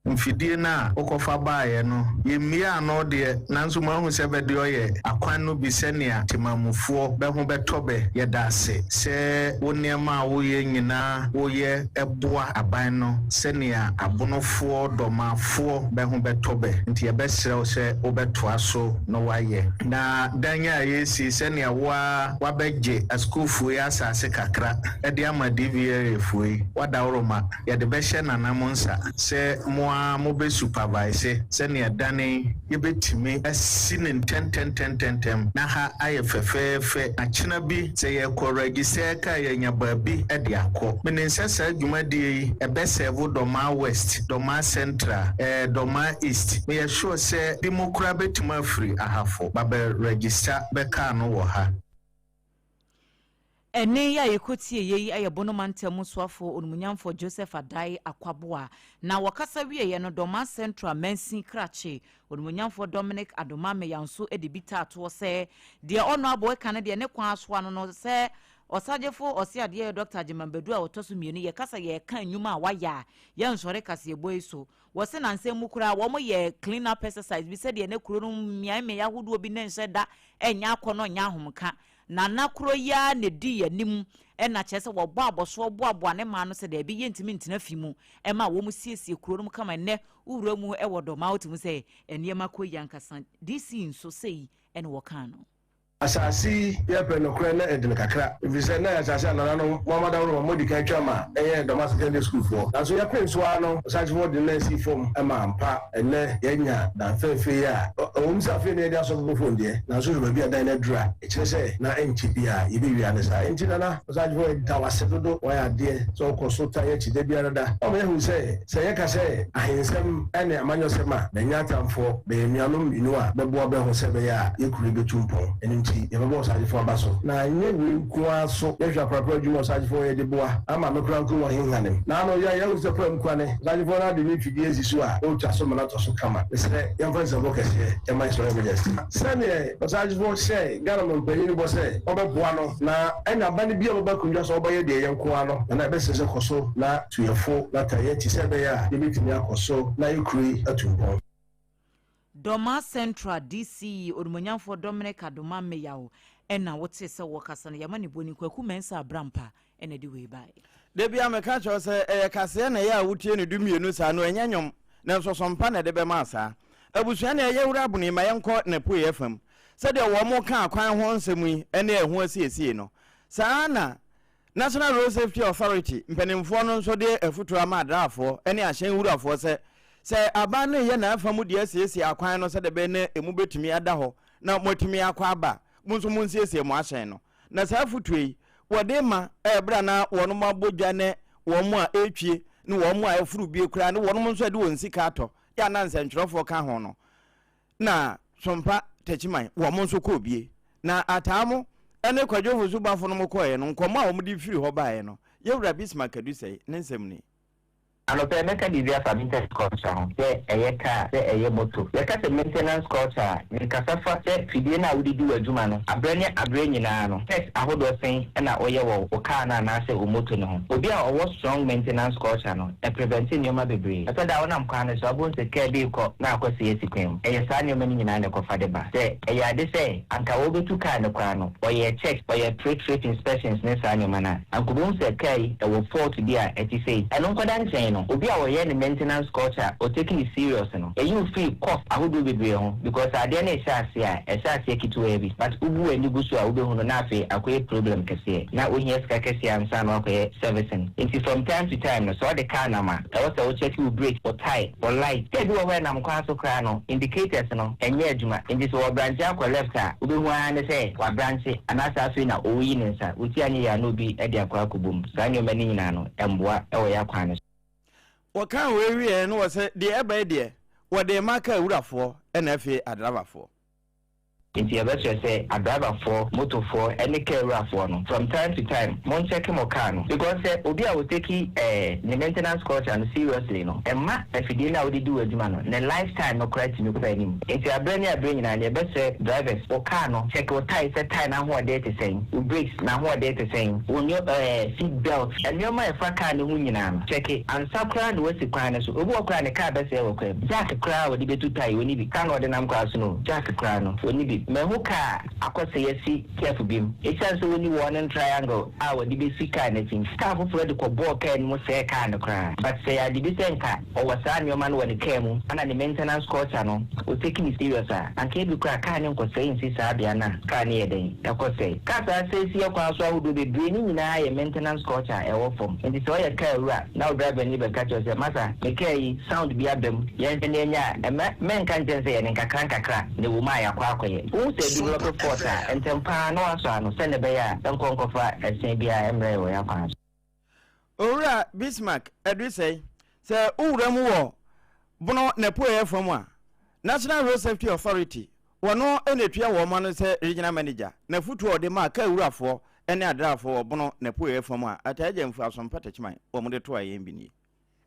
mfidie na okofa baaye no yemia no de nanso mahu se be de oye akwan no bi senia timamufo be ho betobe ye dase se woniema wo ye nyina wo ye eboa aban no senia abonofo domafo be ho betobe nti ye be srew se obetoa so no waye na danya yesi senia wa begye askufu ya asase kakra e de ama DVA fuyi wadawroma ye de be hye nanamonsa se mo be supervise senior dane yebetimi asine ten na ha ayefefefe achina bi se ye ko register ka ye nyaba bi e de akọ menensa sa dwumade yi e be serve Doma West Doma Central Doma East me ye sure se democrat betima free ahafo ba be register be ka no wo ha ene ya yekotie yeyi ayebono mantemu swafo onumunyamfo Joseph Adai Akwaboa na wakasa wiye no Doma Central Mensin Krache onumunyamfo Dominic Adomame yanso edibita ato se de ono abo ka ne de ne kwa so ano no se osagefo osiade Dr. Jimambedu a otoso mienu ye kasa ye kan nyuma a waya ye nsore kase eboy so wo se na nsem kura wo mo ye clean up exercise bi se de ne kuro no mia me ya hodo bi ne nheda enya akono nya homka na nakro ya ne di yanim na chese wo bo aboso bo abo ne ma no se de bi yentimi ntina fimu e ma wo mu siesie kuro no kama ne uro mu e wodo ma otimu se eniema ko yankasa dc nso sei ene wo kan no asasi ya penokre na edin kakra vise na asasi anana no Muhammad Awuro modika twama eye Doma Secondary School for na so ya prince wa no asasi for the nurse form e ma ampa ene yenya dan fefe ya o msa fe ne dia so go phone de na so ba bia dan na dura e kire se na enchi bia ye bi wi anesa enchi na asasi for da wase dodo wa ya de so consulta ye chi de bia da o me hu se ye ka se ahensem ene amanyo sema na nya tamfo be mianum inu a be bo be ho se be ya ye kuri be tumpon eni yebo osajifo abaso na nyewe kwa so yehwa prapra dwuma osajifo ye de boa ama me kura nko wo hinhane na no ya wo se pram kwane osajifo na de ni twidi ezisu a o twa so mana to so kama se yamfa se bo kese e mai so emergency sane osajifo se government pe ni bo se obeboa no na ena bani bia bo kundwa so obaye de yenko ano na be se koso na tuyefo na taye ti se be ya de bitimi akoso na ikuri atumbo Doma Central DC Odumonyamfo Dominic Adomame yawo ena wote se wokasa na yamani boni kwaku mensa abrampa ena di we bai de bia me ka cho se kase na ya wutie ne dumienu sa no enyanyom na so sompa na de be ma sa abusua na ye wura buni ma yenko na po yefam se de wo mo ka akwan ho nsemu ena ehu asiesie no sa na National Road Safety Authority mpenimfo no nso de afutu amadrafo ene ahyen wurafo se abane ye na afamu de asiesie akwan no se de be ne emu betumi ada ho na motumi akwa aba munso munsiesie mu ahyen no na sa afutu yi wode ma ebra na wono mabodwa ne wo mu a etwie ne wo mu a afuru bie kura ne wono nso de won sika ato ya na nsentwerofo ka ho no na sompa techiman wo mu nso ko bie na atamu ene kwadwo su bafo no mkoye no nkoma a wo mudi firi ho baaye no yewura Bismarck adu sei ne nsem ni anope meka bibia fa maintenance culture ho se eyeka se eye moto yeka se maintenance culture ni kasafa se fidie na wudi di wadwuma no abre nyina no test ahodo sen na oye wo oka na se o moto no ho obi a owo strong maintenance culture no e prevent nyoma bebre ata da wona mkwa na so abon se ke bi ko na akwase esikwem eye sa nyoma ni nyina na ko fa de ba se eye ade se anka wo betu ka na kwa no oye check oye trade inspections ne sa nyoma na ankubon se kai e wo fault dia eti sei eno nkoda nchen no obi a wo ye maintenance culture o taking it serious no e you feel cost ahodo bebre ho because ade na eshase kitu heavy but ubu eni gusu a ube hono na afi akoye problem kese na ohia ska kese amsa no akoye servicing it is from time to time no so the car na ma e wo check you brake or tire or light te bi wo we na mkwa so kra no indicators no enye adwuma indi so branch akwa left a ube hu an say wa branch anasa afi na oyi ne nsa uti anye ya no bi e de akwa akobum sa nyo mani nyina no emboa e wo ya kwa ne wakan wewie no wose de ebe de wode maka wurafo enafe adrabafo Inti abese say a driver for motor for any carrier for no from time to time mon check mo car no because obi a wo take the maintenance culture no seriously no e ma afidie na wo di do adwuma no na lifetime no correct me ko ba nim inti abrani na ne bese drivers o car no check o tire set tire na ho de te sen o brakes na ho de te sen o nyo seat belt and your my fa car no nyina no check it and sakra no wasi kwan so obi okra ne car bese wo kwa jack kra wo di betu tire woni bi car no de nam kwa so no jack kra no woni bi mehuka akwase yesi careful bim e chance woni one triangle a wodi be sika na tin staff for the kobo kan mo se ka na kra but say adi bi senka o wasani o man woni kemu ana the maintenance culture no o taking it serious and ke bi kra ka ne ko say insi sa bia na ka ne yeden e ko say ka sa say si akwa so awodo be dre ni nyina ye maintenance culture e wo fom and so ye ka ura now driver ni be ka cho say masa me kai sound bi abem ye ne nya men kan je say ne kakra ne wo ma ya kwa akoye o say develop porta and tempa no aso no send be ya nkonkofa esen bia emre wo ya kwa ora Bismarck adu say ura mu wo bono na po ye fam a National Road Safety Authority wono enetua wo ma no say regional manager na futu ode ma ka urafo ene adrafo obono na po ye fam a ataje mfu asompa techman wo mo de to aye mbini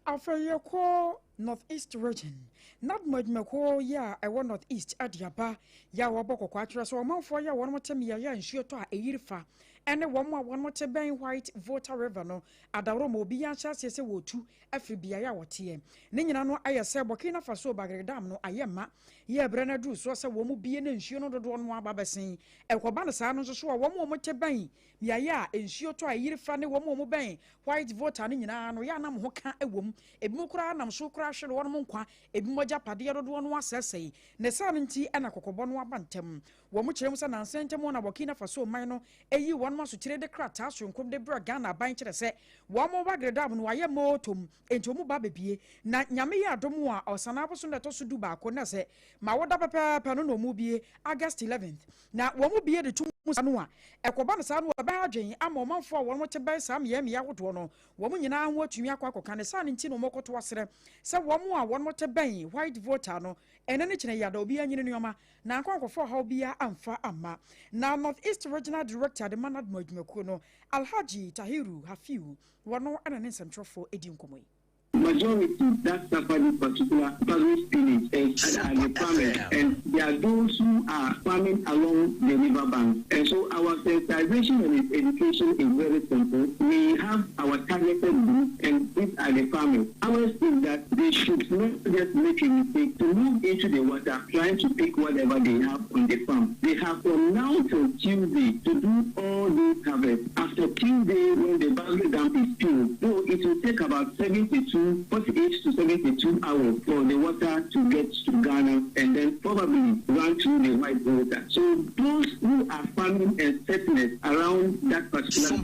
afeye ko northeast region not mako ya ewo northeast adiaba ya wo bokoko atwere so manfo ya won motem ya nsuo to a eyirifa ene wo mo won mote ben white voter river no adawro mo obi ya chase se wotu afibia ya wote ne nyina no ayese Burkina Faso bagredam no ayema ye brana du so se wo mo bie na nsuo no dodo no ababesen ekoba no sa no so wo mo mote ben ya nsuo to a eyirifa ne wo mo ben white voter ne nyina no ya nam ho ka ewom ebi mo kura nam so kura hwe won mo nkwa ebi mo ja pade dodo no asesei ne sa no nti ena kokobo no abantem wo mo kyerem sa nansentem na Burkina Faso man no eyi won ma so kyere de krata so nkom de bra Ghana ban kyere se wo mo bagredam no aye motom enti omu ba bebie na nyame ya adom a osana aboso ndeto so du ba ko na se ma woda pepepe no no mu bie August 11th na wo mu bie de tum sanu a ekoba no sa no ba adwen ama omanfo a wo mo te ban sam ye me ya wodo no wo mo nyina ho atumi akwa ne sa ne nti no mokoto wasere se wo mo a wo mo te ban white voter no ene ne kyene ya da obi anyine nyoma na ankwankofo ha obi ya amfa ama na Northeast Regional Director de Manad Mojmekuo no Alhaji Tahiru Hafiu wono ana ne nsɛmtwerɛfo edi nkomoyi majority that suffer this particular public spillage are the farmers, and there are those who are farming along the riverbank. And so our sensitization and education is very simple. We have our targeted group, and these are the farmers. Ours is that they should not just make a mistake to move into the water trying to pick whatever they have on the farm. They have from now till Tuesday to do all these harvests. After Tuesday, when the boundary dam is filled, so it will take about 48 to 72 hours for the water to get to Ghana and then probably run through the white water. So those who are farming and settlers around that particular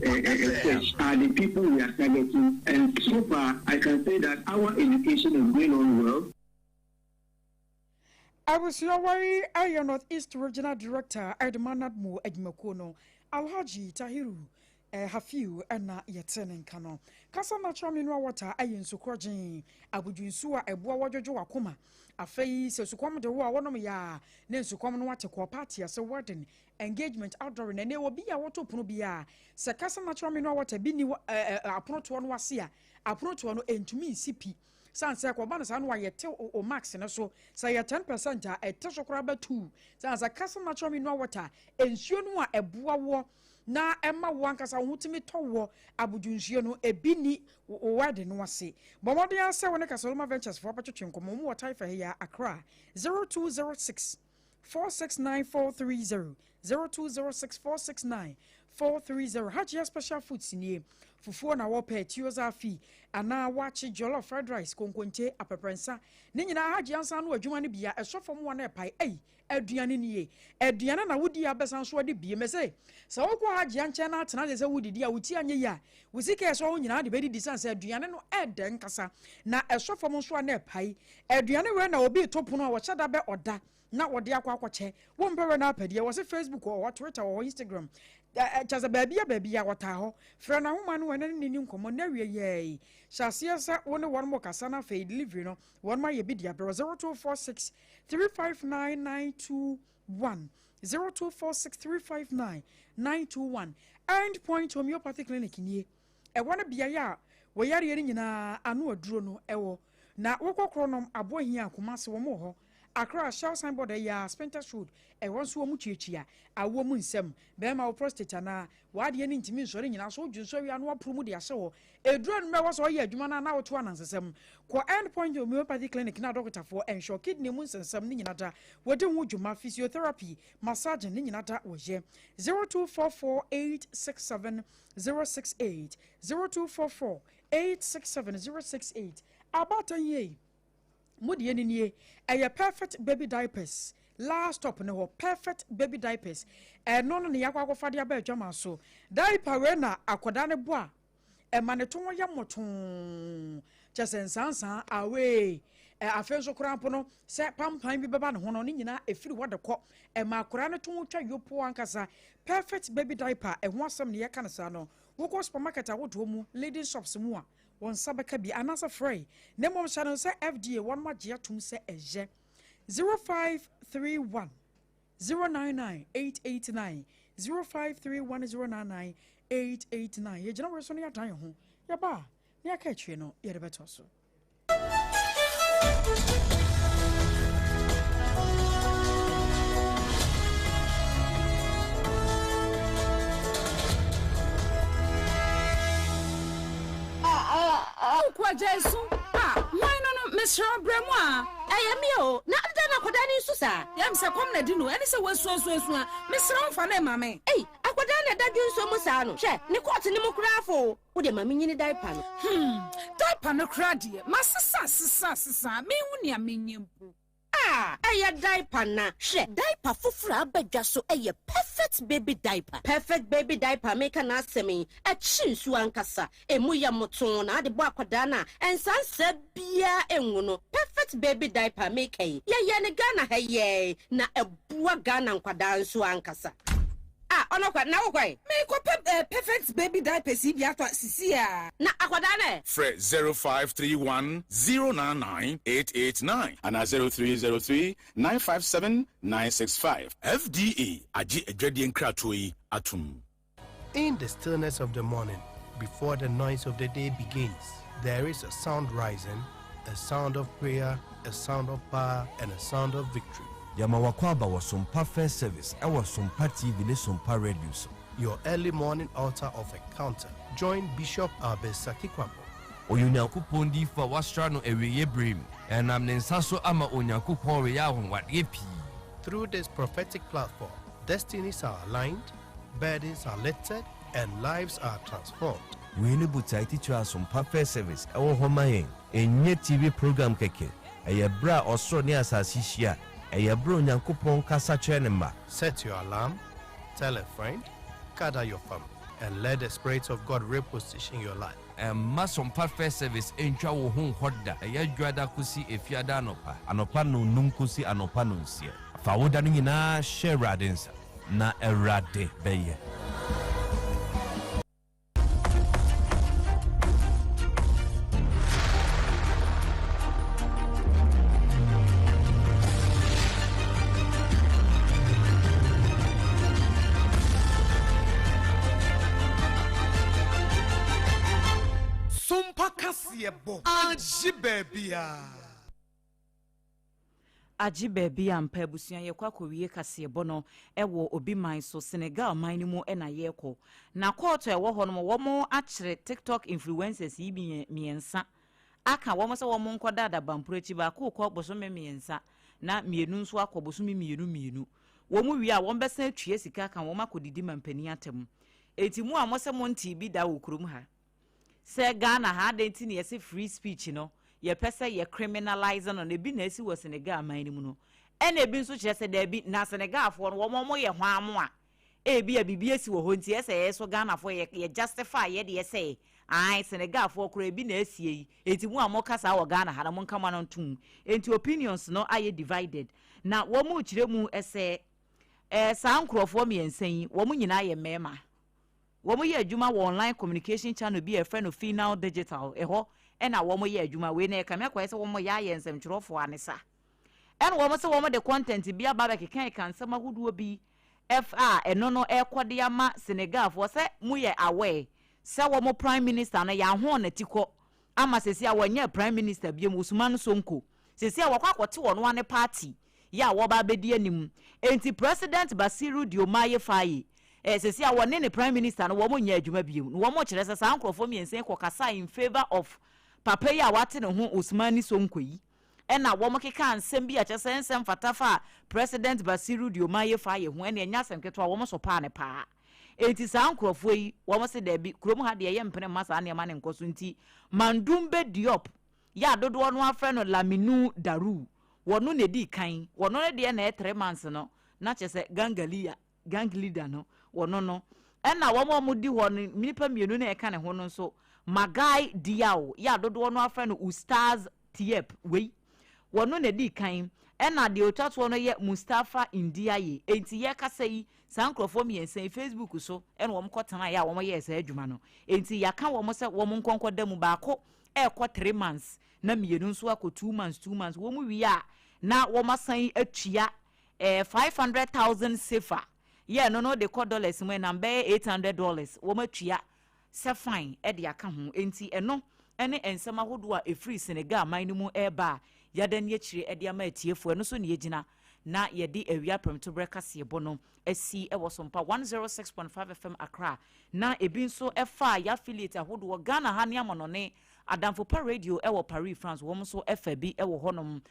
stretch are the people we are targeting. And so far, I can say that our education is going on well. I was your worry, Northeast Regional Director, Edmanad Mo Edmakono, Alhaji Tahiru. Hafiu na yetene kano kasa na chamino water ayin sukojin abudunsu a eboa wojojo akoma afei se sukom de wo a wonom ya na sukom no wate ko party ase warden engagement outdoor na ne obi ya woto pono bia se kasa na chamino water bi ni aproto no wase a aproto no entumi nsipi sanse ko ba no sa no ayete o max ne so say 10% a ete sokora ba 2 sanse kasa na chamino water ensuo no a eboa wo na emma wankasa hutimi towo abudunsuo no ebini wade no ase bomode ase woni Kasoloma Ventures for patwetwe nkomo mu wotai fa ya Accra 0206 469430 0206 469430 Haji Special Foods ni fufuo na wo pe tioza fi ana wachi jollof fried rice konkonte apeprensa ne nyina Haji ansa no adwuma ne bia esofom wo na epai aduane nie aduane na wodi abesan so de bie mese se wo kwa Haji anche na atena se wodi dia wuti anye ya wusika eso wo nyina de bedi disanse aduane no ede nkasa na esofom so na epai aduane we na obi topono a wo chada be oda na wode akwache wo mpewe na apade wo se Facebook or Twitter or Instagram chaza babia wata ho fra na homa no wana nini nkomo na wie ye shasia sa woni won mo kasa na fa delivery no won ma ye bidia 0246 359921 0246 359921 End Point Homeopathic Clinic nie e wona bia ya wo yare ni nyina anu aduro no ewo na wokokro no abohia akomase wo mo ho Accra Shell Signboard ya Spenters Road e won so mu chiechia awo mu nsem be ma wo prostate na wade ni ntimi nsore nyina so dwunso wi anu apromu de ase ho eduro no me wo so ye adwuma na wo to anansesem ko End Point Homeopathy Clinic na doctor for ensure kidney mu nsensem ni nyina da wode hu dwuma physiotherapy massage ni nyina da wo je 0244867068 0244867068 abata ye mudi eninie eye perfect baby diapers last stop ne ho perfect baby diapers no no ne yakwa fade aba adwama so diaper we na akoda ne bo a ma ne to ya moton chesensansan awe afenso krampo no se pampan bi beba ne ho no ne nyina efiri wode kɔ ma akora ne to twa yopo ankasa perfect baby diaper ho asem ne yaka ne sa no wokɔ supermarket awodo mu lady shops mu a won sabaka bi anasa free nemo channel say FDA one magia tum say eje 0531 099 889 0531099889 ye jina we so ne adan ho ya ba ne aka atwe no ye de beto so kwa Jesu why no Mr. Bremwa ayamio na adana kwadani susa yam se kom na di no ene se wasu a Mr. Mfa na mame akwadana da dwunso mu sa no hwe ne court ne mu krafo wo de mame nyini diaper no diaper no kra de masisa me hu ne amenyempu Aya diaper na hwe diaper fufura abadwa so perfect baby diaper make na asemi e chinsu ankasa emu ya moton na ade bo akwada na ensansa bia enwu no perfect baby diaper make ye ne Ghana ha ye na ebua Ghana nkwada nso ankasa ono kwa na wokwa me ko perfect baby diaper si bia to sisi na akwada na Fred 0531099889 and 0303957965 FDA aji edwade nkrato yi atum. In the stillness of the morning, before the noise of the day begins, there is a sound rising, a sound of prayer, a sound of power, and a sound of victory. Yamawakwaba was SOMPA First Service. I was SOMPA TV, the SOMPA Radio. Your early morning altar of encounter. Join Bishop Abesaki Kwambo. Onyankopon di fa wastrano eweye brim and am nensaso ama onyankopon we ya honwade pi. Through this prophetic platform, destinies are aligned, burdens are lifted, and lives are transformed. We ne butai teacher SOMPA First Service. Ewo homayen enye TV program keke. Eyebra osro ne asasi hia. Set your alarm, tell a friend, gather your family, and let the Spirit of God reposition your life. SOMPA First Service encha wo hon hoda eyadwada kusi efiada anopa no num kusi anopa no nsie fa woda no nyina share radensa na erade beye. Aji baby ampa abusuan ye kwa kowie kasebo no ewo obi man so Senegal man ni mu na ye ko na court ewo ho no wo mo akire TikTok influencers yi miensa aka wo mo se wo mo nkoda da bampurechi ba ko boso miensa na mienu nso akoboso mienu wo mu wi a wo mbesa atwie sika kan wo makodidi mampani atem etimu a mo se mo nti bi da wo kurum ha se Ghana ha denti ne yesi free speech no ye pese ye criminalize no ne bi na esi wo Senegal man ni mu no ene ebi nso kire se da bi na Senegal fo no wo mo ye hwamo a ebi a bibi esi wo ho nti ese ye so Ghana fo ye justify ye de say ai Senegal fo kro ebi na esie yi etimu a mo kasa wo Ghana ha na mo nkama no ntum enti opinions no aye divided na wo mu kire mu ese sa nkrofo me yensan wo mu nyina ye mema wo mo ye adwuma wo online communication channel bi e friend of Final Digital eho ena wo mo ye adwuma we na e ka me kwa se wo mo ya ye nsem kyerofo anesa ena wo mo se wo mo de content bi aba be kan sama huduo bi FA eno no ekode ama Senegal fo se mu ye aware se wo mo prime minister na ya ho na tiko ama sesi a wanya prime minister bi mu Usman Sonko sesi a wakwa akote wo no ane party ya wo ba bedi anim enti president Basiru Diomaye Faye sesi a wone ne prime minister no wo mo nya adwuma bi no wo mo kire se sa ankrofo miensen kokasa in favor of papa ya wate ne ho Usman Sonko yi ena wo mo keka ansem bi a kyese nsem fatafa president Basiru Diomaye Faye ho ene nya asem keto wo mo so pa ne pa enti sa ankrofo yi wo mo se da bi krom ha de ye mpene masa ne ma ne nkoso nti Mandumbe Diop ya dodo no afre no Laminu Daru wono ne di kan wono ne de na 3 months no na kyese gang leader no wono no ena wo mo di ho no minipa mienu na e ka ne ho no so Magai Diao ya dodo no afre no Ustaz Tiep we wono ne di kan ena de otwato no ye Mustafa Indiaye enti ye kasa yi sankrofo miensen Facebook so ena wo mkotana ya wo ye esa adwuma no enti ya ka wo mo se wo nkonkoda mu baako e ko 3 months na mienu nso akọ 2 months wo mu wi a na wo masan atua 500,000 sefa yeah no they call dollars when number $800 wo matua se fine e de aka ho enti eno ene ensem ahodo a e free Senegal man no mu eba ya dan ye kire e de ama atiefo eno so ne yegina na ye de awia premto brekase ebo no asi e wo SOMPA 106.5 FM Accra na ebi nso e fa ya affiliate ahodo Ghana ha ne amonone Adamfo pa radio e wo Paris France wo so fa bi e wo honom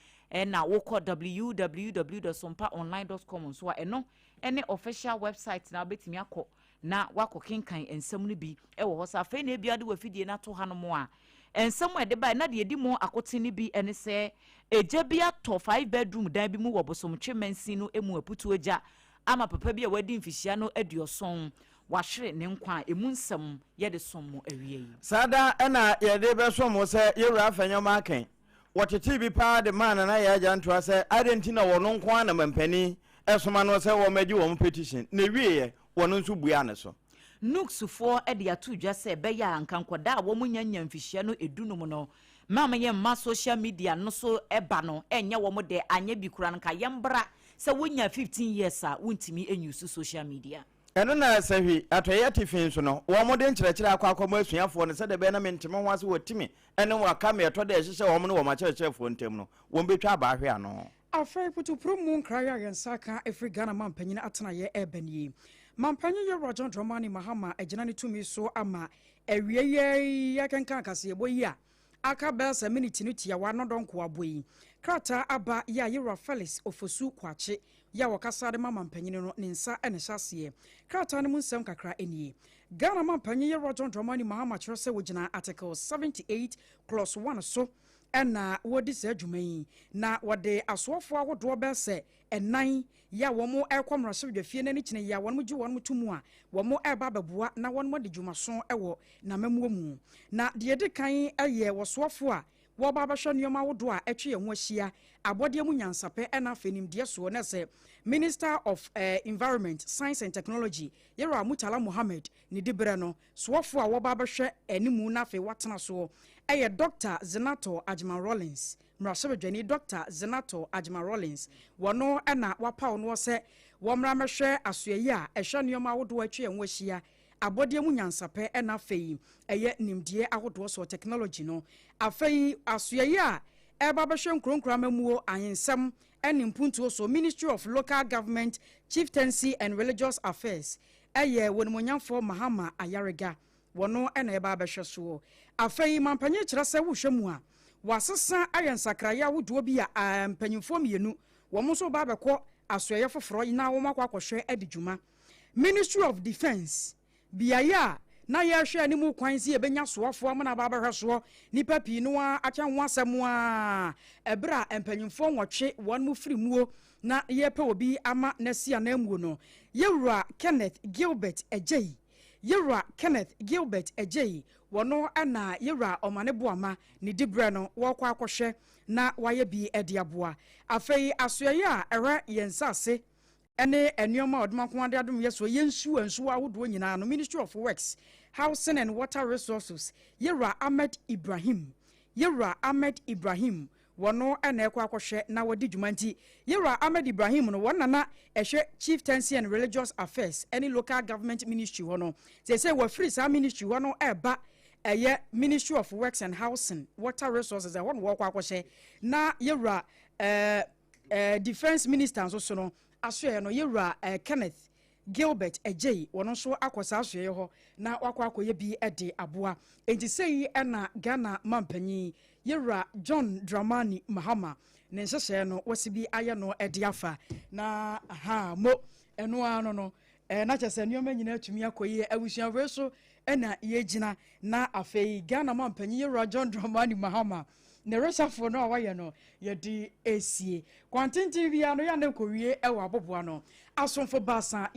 na wo call www.sompaonline.com so eno ene official website na betimi akọ na wako kenkan ensem no bi e wo hosa fe na bia de wafidie na to hanom a ensem e de ba na de di mo akote ni bi ene se eja bia to 5 bedroom dan bi mu wo bosomtwe mansi no emu aputu eja ama papa bi a wadi mfihia no aduoson wahwere ne nkwa emu nsem ye de sommo awie sada ena ye de be sommo se yewura afanyoma aken wotete bi pa de man na ye agya ntoa se identity wono nkwa na mampani esoma no se wo magi wo petition na wieye wono nso bua ne so nuksufo e de atu dwa se be ya nkankoda wo munyanya mfihia no edunum no mama ye ma social media no so eba no enye wo mo de anya bi kura nka yembra se wonya 15 years a wontimi enyusu social media eno na sahi atoye tifin so no wo mo de nkyerɛkyerɛ akwakwama asuafo no se de be na mentime ho ase wotimi ene wo aka me to de hyehye wo mo no wo ma kyerɛkyerɛfo ntem no wo betwa ba ahwe ano afai putu promu nkraya yensaka efri Ghana mampanyin atena ye ebanie mampanyin ye Roger Dramani Mahama agina ne tumi so ama awieye yakenka kase eboyi a aka besa minute no tia wa no donko aboyi krata aba ya Yera Felix Ofosu kwache ya wakasa de mampanyin no ne nsa ene hyase krata no munsem kakra enie Ghana mampanyin ye Roger Dramani Mahama kyerɛ sɛ wogina article 78 clause 1 so ena wodi se adwumayi na wode asofo agodo bese enan ya womo ekomra hwedwafie na ni kine ya womo gi womo tumu a womo eba beboa na womo de dwumaso ewo na mamuo mu na de de kan eye wosofo a wo ba ba hwe nioma agodo a etwe ho ahia abode mu nyansape ena fenimde so na se Minister of Environment, Science and Technology Yera Mutala Mohammed ni dibre no sofo a wo ba ba hwe animu na fe watena so eye Dr. Zenato Ajman Rollins mrasebedwani Dr. Zenato Ajman Rollins wono ena wapa no se wo mra mehwe asoayi a ehwe nioma awodo atwe enwo hia abode mu nyansape ena fei eye nimdie awodo so technology no afei asoayi a eba behwe nkronkra mamuo ayensem eni mpuntu so Ministry of Local Government, Chieftaincy and Religious Affairs eye wonimonyamfo Mahama Ayarega wono ena eba behwe so afei mampanye kyerɛ sɛ wohwɛmu a wasesa ayensakraya woduo bi a mpanyimfo mienu wo mo so ba bɛkɔ asoɛyɛ foforo na wo makɔ akɔhwɛ adidwuma Ministry of Defense biaya na ya hwɛ ani mu kwan si ebenya soafo amana ba bɛhwɛ so nipa pii no a akyɛ ho asɛm a ɛbra mpanyimfo nwɔtwe wɔn mu firi muo na yɛpɛ obi ama na sia na amuo no Yewura Kenneth Gilbert Agyei Yewura Kenneth Gilbert Agyei wono ana Yewura Omane Boama ni dibre no wokɔ akɔhwɛ na waye bi ediaboa afei asoye a ɛhwɛ yensase ene enuoma odmanko ade adom yeso yensu ansu ahodo nyina no Ministry of Works, Housing and Water Resources Yewura Ahmed Ibrahim wono ena ekɔ akɔhwɛ na wadi dwumanti Yewura Ahmed Ibrahim no wona na ehwɛ Chieftaincy and Religious Affairs any Local Government Ministry wono say we free sa ministry wono eba eye Ministry of Works and Housing Water Resources wono wo kwa akɔhwɛ na Yewura Defense Minister so no asoye no Yewura Kenneth Gilbert Agyei wono so akosa asoye ho na wakɔ akɔye bi ede aboa enti sei ena Ghana mampanyi Yewura John Dramani Mahama ne nhyehyɛ no wasibi ayɛ no ede afa na mo eno ano no na kyese nneoma nyina atumi akɔye abusuafo so ena yegina na afei Ghana mampanyi Yewura John Dramani Mahama ne resafo no awayɛ no yɛde esie kwantinti bia no ya na kowie ɛwɔ aboboa no asomfo basa